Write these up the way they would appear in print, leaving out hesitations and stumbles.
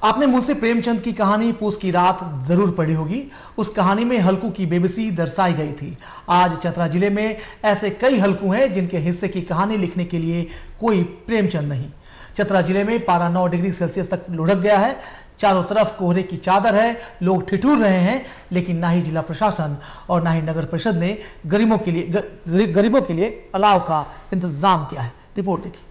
आपने मुंशी प्रेमचंद की कहानी पूस की रात जरूर पढ़ी होगी। उस कहानी में हल्कू की बेबसी दर्शाई गई थी। आज चतरा जिले में ऐसे कई हल्कू हैं जिनके हिस्से की कहानी लिखने के लिए कोई प्रेमचंद नहीं। चतरा जिले में पारा 9 डिग्री सेल्सियस तक लुढ़क गया है। चारों तरफ कोहरे की चादर है, लोग ठिठुर रहे हैं, लेकिन ना ही जिला प्रशासन और ना ही नगर परिषद ने गरीबों के लिए अलाव का इंतजाम किया है। रिपोर्ट देखिए।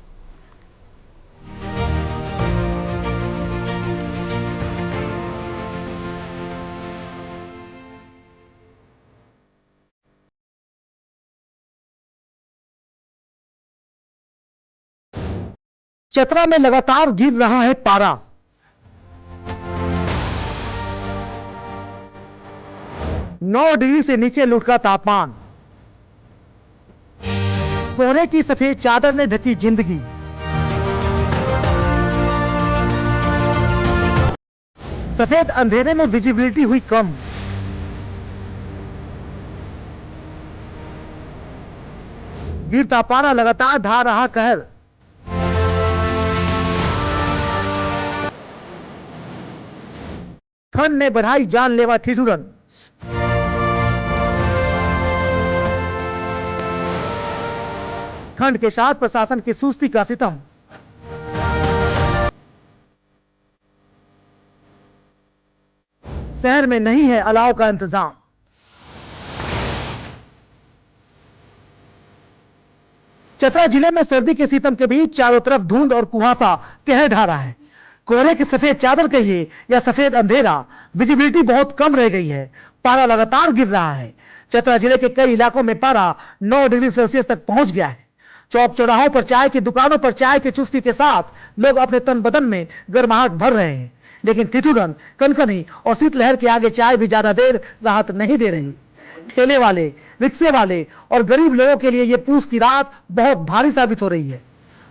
चतरा में लगातार गिर रहा है पारा। नौ डिग्री से नीचे लुढ़का तापमान। कोहरे की सफेद चादर ने ढकी जिंदगी। सफेद अंधेरे में विजिबिलिटी हुई कम। गिरता पारा लगातार ढा रहा कहर। ठंड ने बढ़ाई जानलेवा ठिठुरन। ठंड के साथ प्रशासन की सुस्ती का सितम। शहर में नहीं है अलाव का इंतजाम। चतरा जिले में सर्दी के सितम के बीच चारों तरफ धुंध और कुहासा कहर ढा रहा है। कोहरे की सफेद चादर कहिए या सफेद अंधेरा, विजिबिलिटी बहुत कम रह गई है। पारा लगातार गिर रहा है। चतरा जिले के कई इलाकों में पारा 9 डिग्री सेल्सियस तक पहुंच गया है। चौक चौराहों पर चाय की दुकानों पर चाय की चुस्की के साथ लोग अपने तन बदन में गर्माहट भर रहे हैं, लेकिन ठिठुरन, कनकनी और शीतलहर के आगे चाय भी ज्यादा देर राहत नहीं दे रही। ठेले वाले, रिक्शे वाले और गरीब लोगों के लिए यह पूस की रात बहुत भारी साबित हो रही है।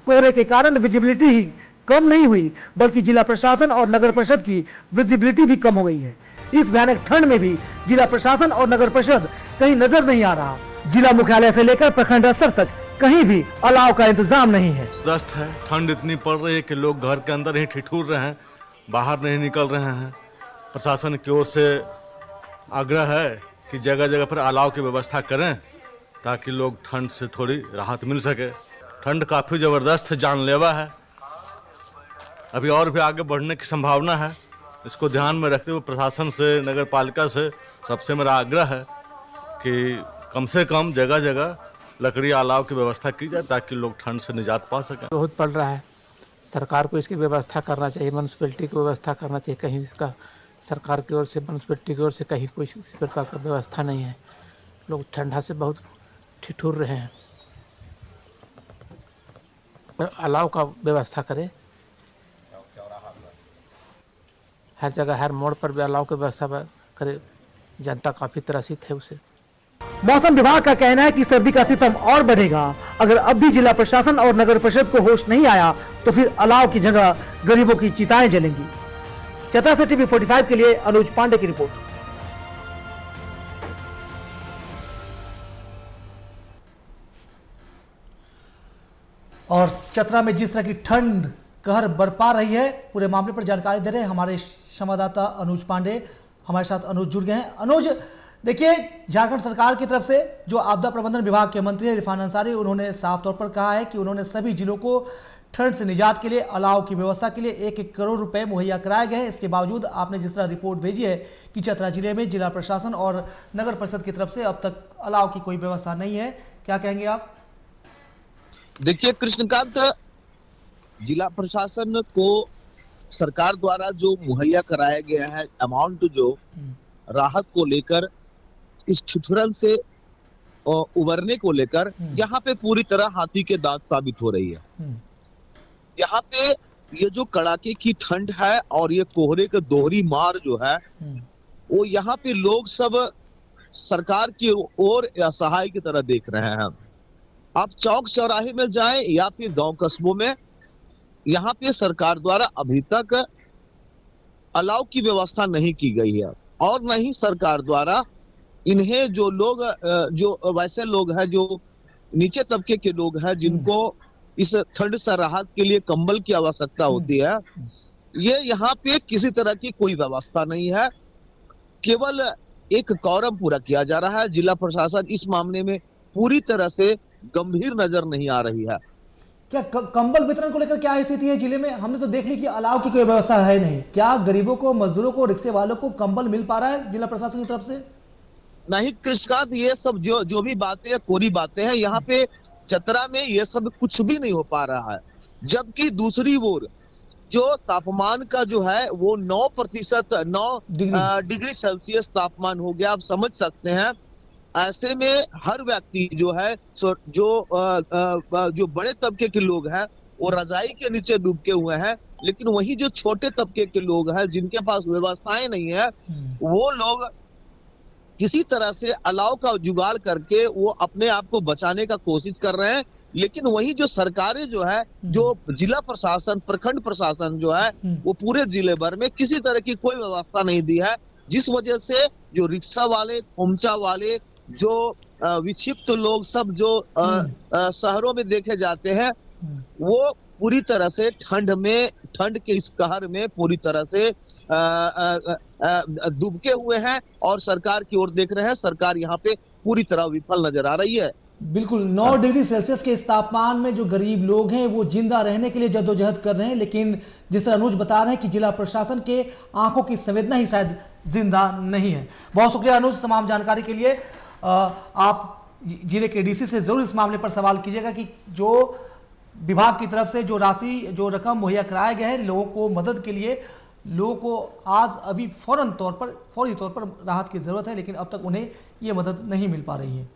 कोहरे के कारण विजिबिलिटी ही कम नहीं हुई, बल्कि जिला प्रशासन और नगर परिषद की विजिबिलिटी भी कम हो गई है। इस भयानक ठंड में भी जिला प्रशासन और नगर परिषद कहीं नजर नहीं आ रहा। जिला मुख्यालय से लेकर प्रखंड स्तर तक कहीं भी अलाव का इंतजाम नहीं है। दस्त है, ठंड इतनी पड़ रही है कि लोग घर के अंदर ही ठिठुर रहे हैं, बाहर नहीं निकल रहे हैं। प्रशासन की ओर से आग्रह है कि जगह जगह पर अलाव की व्यवस्था करें ताकि लोग ठंड से थोड़ी राहत मिल सके। ठंड काफ़ी ज़बरदस्त जानलेवा है, अभी और भी आगे बढ़ने की संभावना है। इसको ध्यान में रखते हुए प्रशासन से, नगर पालिका से सबसे मेरा आग्रह है कि कम से कम जगह जगह लकड़ी अलाव की व्यवस्था की जाए ताकि लोग ठंड से निजात पा सकें। बहुत पड़ रहा है, सरकार को इसकी व्यवस्था करना चाहिए, म्यूनसिपैलिटी को व्यवस्था करना चाहिए। कहीं इसका सरकार की ओर से, म्यूनसिपैलिटी की ओर से कहीं कोई इस प्रकार का व्यवस्था नहीं है। लोग ठंडा से बहुत ठिठुर रहे हैं, पर अलाव का व्यवस्था करे। हर जगह, हर मोड़ पर भी अलाव की व्यवस्था करे। जनता काफ़ी त्रसित है उसे। मौसम विभाग का कहना है कि सर्दी का सितम और बढ़ेगा। अगर अब भी जिला प्रशासन और नगर परिषद को होश नहीं आया तो फिर अलाव की जगह गरीबों की चिताएं जलेंगी। चतरा से टीवी 45 के लिए अनुज पांडे की रिपोर्ट। और चतरा में जिस तरह की ठंड कहर बरपा रही है, पूरे मामले पर जानकारी दे रहे हैं हमारे संवाददाता अनुज पांडे। हमारे साथ अनुज जुड़ गए हैं। अनुज, देखिए, झारखंड सरकार की तरफ से जो आपदा प्रबंधन विभाग के मंत्री इरफान अंसारी, उन्होंने साफ तौर पर कहा है कि उन्होंने सभी जिलों को ठंड से निजात के लिए अलाव की व्यवस्था के लिए 1-1 करोड़ रुपए मुहैया कराए गए हैं। इसके बावजूद आपने जिस तरह रिपोर्ट भेजी है कि चतरा जिले में जिला प्रशासन और नगर परिषद की तरफ से अब तक अलाव की कोई व्यवस्था नहीं है, क्या कहेंगे आप? देखिए कृष्णकांत, जिला प्रशासन को सरकार द्वारा जो मुहैया कराया गया है अमाउंट, जो राहत को लेकर, इस ठिठुरन से उबरने को लेकर यहाँ पे पूरी तरह हाथी के दांत साबित हो रही है। यहाँ पे ये जो कड़ाके की ठंड है और ये कोहरे का दोहरी मार जो है, वो यहाँ पे लोग सब सरकार की ओर असहाय की तरह देख रहे हैं। आप चौक चौराहे में जाएं या फिर गांव कस्बों में, यहाँ पे सरकार द्वारा अभी तक अलाव की व्यवस्था नहीं की गई है और न ही सरकार द्वारा इन्हें जो लोग, जो वैसे लोग हैं जो नीचे तबके के लोग हैं जिनको इस ठंड से राहत के लिए कंबल की आवश्यकता होती है, ये यहाँ पे किसी तरह की कोई व्यवस्था नहीं है, केवल एक कॉरम पूरा किया जा रहा है। जिला प्रशासन इस मामले में पूरी तरह से गंभीर नजर नहीं आ रही है। क्या कंबल वितरण को लेकर क्या स्थिति है जिले में? हमने तो देख ली कि अलाव की कोई व्यवस्था है नहीं। क्या गरीबों को, मजदूरों को, रिक्शे वालों को कंबल मिल पा रहा है जिला प्रशासन की तरफ से? नहीं कृष्णकांत, ये सब जो भी बातें कोरी बातें हैं, यहाँ पे चतरा में ये सब कुछ भी नहीं हो पा रहा है। जबकि दूसरी ओर जो तापमान का जो है वो 9% 9 डिग्री सेल्सियस तापमान हो गया। आप समझ सकते हैं, ऐसे में हर व्यक्ति जो है जो बड़े तबके के लोग हैं वो रजाई के नीचे डूबके हुए हैं, लेकिन वही जो छोटे तबके के लोग हैं जिनके पास व्यवस्थाएं नहीं है, वो लोग किसी तरह से अलाव का जुगाड़ करके वो अपने आप को बचाने का कोशिश कर रहे हैं। लेकिन वही जो सरकारें जो है, जो जिला प्रशासन, प्रखंड प्रशासन जो है, वो पूरे जिले भर में किसी तरह की कोई व्यवस्था नहीं दी है, जिस वजह से जो रिक्शा वाले, खोमचा वाले, जो विक्षिप्त लोग सब जो शहरों में देखे जाते हैं, वो पूरी तरह से ठंड के इस कहर में पूरी तरह से डूबके हुए हैं और सरकार की ओर देख रहे हैं। सरकार यहाँ पे पूरी तरह विफल नजर आ रही है। बिल्कुल 9 डिग्री सेल्सियस के इस तापमान में जो गरीब लोग हैं वो जिंदा रहने के लिए जद्दोजहद कर रहे हैं, लेकिन जिस तरह अनुज बता रहे हैं कि जिला प्रशासन के आंखों की संवेदना ही शायद जिंदा नहीं है। बहुत शुक्रिया अनुज तमाम जानकारी के लिए। आप जिले के डीसी से जरूर इस मामले पर सवाल कीजिएगा कि जो विभाग की तरफ से जो राशि, जो रकम मुहैया कराया गया है लोगों को मदद के लिए, लोगों को आज अभी फौरी तौर पर राहत की जरूरत है, लेकिन अब तक उन्हें ये मदद नहीं मिल पा रही है।